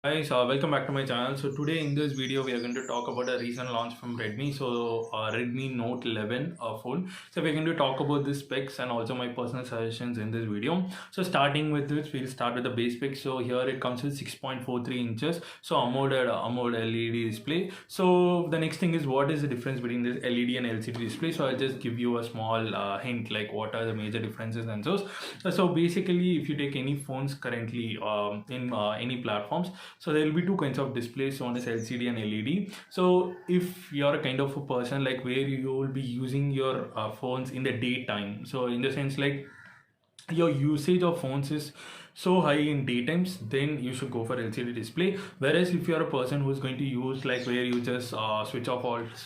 Guys, welcome back to my channel. So today in this video we are going to talk about a recent launch from Redmi. So Redmi Note 11 phone. So we're going to talk about the specs and also my personal suggestions in this video. So starting with this, we'll start with the base specs. So here it comes with 6.43 inches. So AMOLED LED display. So the next thing is what is the difference between this LED and LCD display. So I'll just give you a small hint like what are the major differences and so. So basically if you take any phones currently in any platforms, so there will be two kinds of displays. One is LCD and LED. So if you're a kind of a person like where you will be using your phones in the daytime, so in the sense like your usage of phones is so high in daytimes, then you should go for LCD display. Whereas if you're a person who's going to use like where you just switch off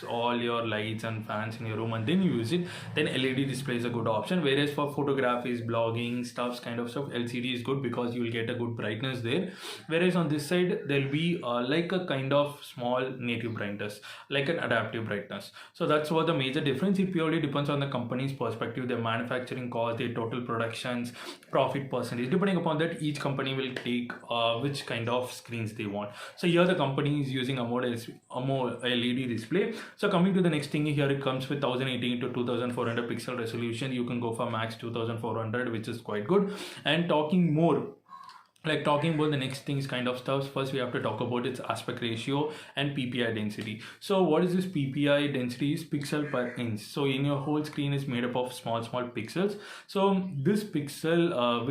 all your lights and fans in your room and then you use it, then LED display is a good option. Whereas for photographies, blogging stuffs kind of stuff, LCD is good because you will get a good brightness there. Whereas on this side there'll be like a kind of small native brightness, like an adaptive brightness. So that's what the major difference. It purely depends on the company's perspective, their manufacturing cost, their total productions, profit percentage. Depending upon that, each company will take which kind of screens they want. So here the company is using AMOLED LED display. So coming to the next thing, here it comes with 1080 to 2400 pixel resolution. You can go for max 2400, which is quite good. And talking about the next things kind of stuff, first we have to talk about its aspect ratio and PPI density. So what is this PPI density? Is pixel per inch. So in your whole screen is made up of small pixels. So this pixel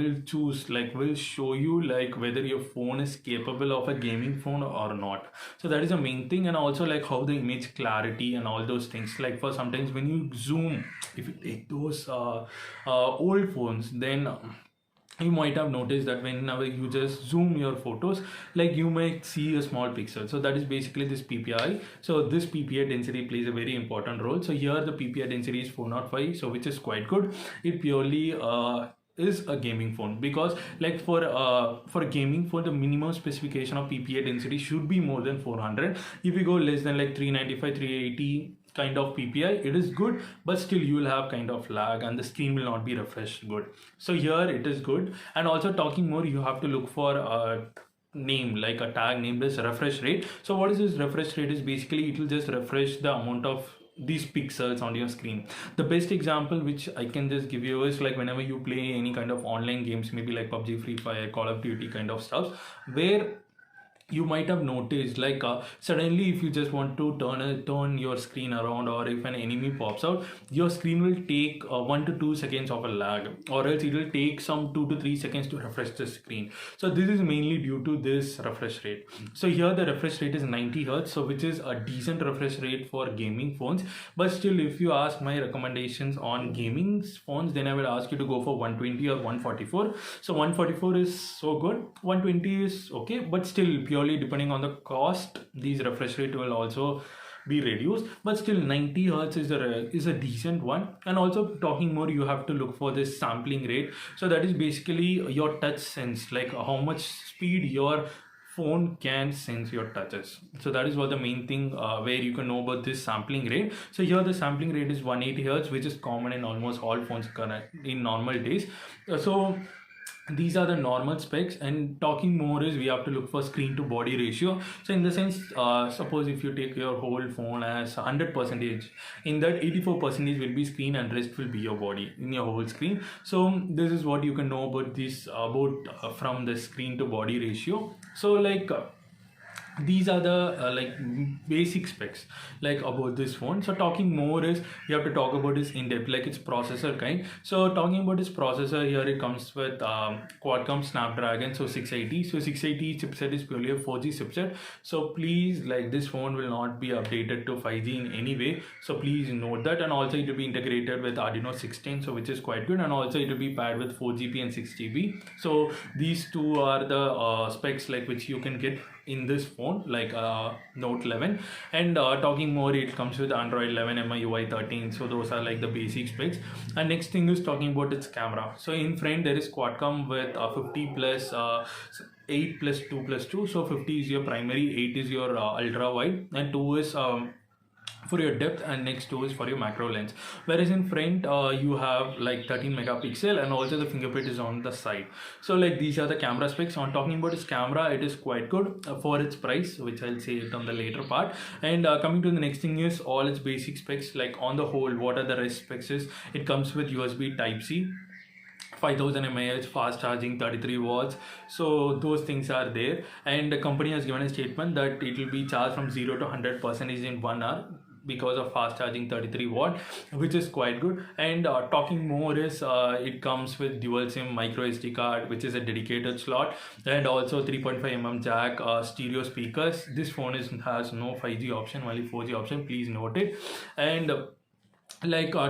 will show you like whether your phone is capable of a gaming phone or not. So that is the main thing. And also like how the image clarity and all those things, like for sometimes when you zoom, if you take those old phones, then you might have noticed that whenever you just zoom your photos, like you might see a small pixel. So that is basically this PPI. So this PPI density plays a very important role. So here the PPI density is 405, so which is quite good. It purely is a gaming phone, because like for a gaming phone the minimum specification of PPI density should be more than 400. If you go less than like 395, 380 kind of PPI, it is good, but still you will have kind of lag and the screen will not be refreshed good. So here it is good. And also talking more, you have to look for a name, like a tag named as refresh rate. So what is this refresh rate? Is basically it will just refresh the amount of these pixels on your screen. The best example which I can just give you is like whenever you play any kind of online games, maybe like PUBG, Free Fire, Call of Duty kind of stuff, where you might have noticed like suddenly if you just want to turn your screen around, or if an enemy pops out, your screen will take 1 to 2 seconds of a lag, or else it will take some 2 to 3 seconds to refresh the screen. So this is mainly due to this refresh rate. So here the refresh rate is 90 hertz, so which is a decent refresh rate for gaming phones. But still, if you ask my recommendations on gaming phones, then I will ask you to go for 120 or 144. So 144 is so good, 120 is okay, but still purely depending on the cost, these refresh rate will also be reduced. But still 90 hertz is a decent one. And also talking more, you have to look for this sampling rate. So that is basically your touch sense, like how much speed your phone can sense your touches. So that is what the main thing where you can know about this sampling rate. So here the sampling rate is 180 hertz, which is common in almost all phones in normal days. So these are the normal specs. And talking more is we have to look for screen to body ratio. So in the sense, suppose if you take your whole phone as 100 percentage, in that 84 percentage will be screen and rest will be your body in your whole screen. So this is what you can know about this from the screen to body ratio. So like these are the basic specs like about this phone. So talking more is you have to talk about this in depth, like its processor kind. So talking about this processor, here it comes with Qualcomm Snapdragon 680. So 680 chipset is purely a 4G chipset. So please, like, this phone will not be updated to 5G in any way, so please note that. And also it will be integrated with Adreno 16, so which is quite good. And also it will be paired with 4GB and 6GB. So these two are the specs like which you can get in this phone, like Note 11. And talking more, it comes with Android 11 MIUI 13. So those are like the basic specs. And next thing is talking about its camera. So in front there is Qualcomm with 50 plus 8 plus 2 plus 2. So 50 is your primary, 8 is your ultra wide, and 2 is for your depth, and next to is for your macro lens. Whereas in front you have like 13 megapixel, and also the fingerprint is on the side. So like these are the camera specs. On talking about its camera, it is quite good for its price, which I'll say it on the later part. And coming to the next thing is all its basic specs. Like on the whole, what are the rest specs is, it comes with USB type C, 5000 mAh fast charging, 33 watts. So those things are there, and the company has given a statement that it will be charged from 0 to 100% in 1 hour because of fast charging 33 watt, which is quite good. And talking more is it comes with dual sim micro SD card, which is a dedicated slot, and also 3.5 jack, stereo speakers. This phone has no 5G option, only 4G option, please note it. And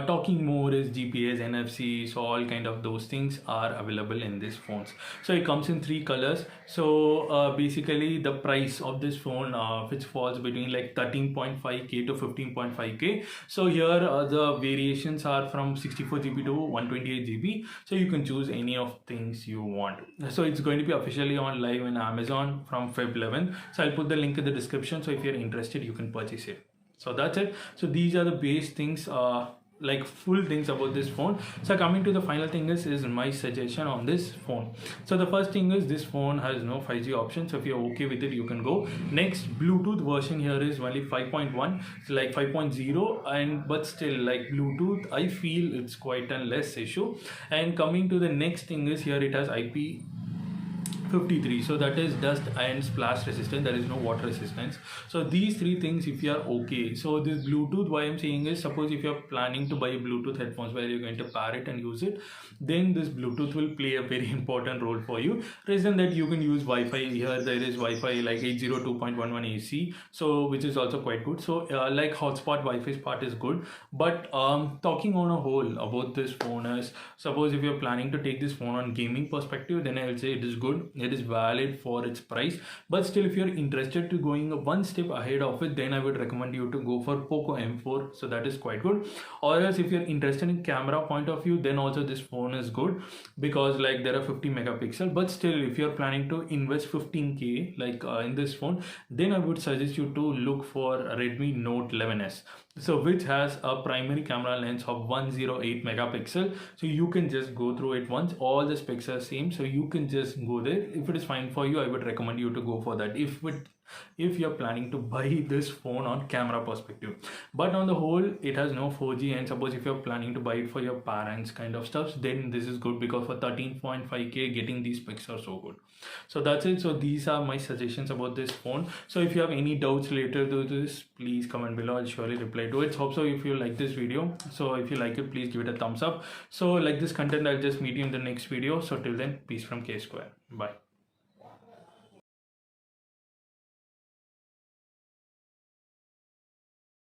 talking more is GPS, NFC, so all kind of those things are available in these phones. So it comes in 3 colors. So basically the price of this phone which falls between like 13.5k to 15.5k. So here the variations are from 64 GB to 128 GB, so you can choose any of things you want. So it's going to be officially on live in Amazon from Feb 11th. So I'll put the link in the description, so if you're interested you can purchase it. So that's it. So these are the base things, like full things about this phone. So coming to the final thing is my suggestion on this phone. So the first thing is, this phone has no 5G option, so if you're okay with it you can go. Next, Bluetooth version here is only 5.1, it's like 5.0, and but still like Bluetooth I feel it's quite a less issue. And coming to the next thing is, here it has IP53, so that is dust and splash resistant, there is no water resistance. So these three things if you are okay. So this Bluetooth, why I'm saying is, suppose if you're planning to buy Bluetooth headphones where you're going to pair it and use it, then this Bluetooth will play a very important role for you. Rather than that, you can use Wi-Fi. Here there is Wi-Fi like 802.11 AC, so which is also quite good. So like hotspot Wi-Fi part is good. But talking on a whole about this phone is, suppose if you're planning to take this phone on gaming perspective, then I will say it is good, it is valid for its price. But still, if you're interested to going one step ahead of it, then I would recommend you to go for Poco M4, so that is quite good. Or else if you're interested in camera point of view, then also this phone is good, because like there are 50 megapixel. But still, if you're planning to invest 15k like in this phone, then I would suggest you to look for Redmi Note 11s, so which has a primary camera lens of 108 megapixel. So you can just go through it once, all the specs are same, so you can just go there. If it is fine for you, I would recommend you to go for that if you're planning to buy this phone on camera perspective. But on the whole, it has no 4G, and suppose if you're planning to buy it for your parents kind of stuff, then this is good, because for 13.5k getting these specs are so good. So that's it. So these are my suggestions about this phone. So if you have any doubts related to this, please comment below, I'll surely reply to it. Hope so if you like this video. So if you like it, please give it a thumbs up. So like this content, I'll just meet you in the next video. So till then, peace from K Square. Bye.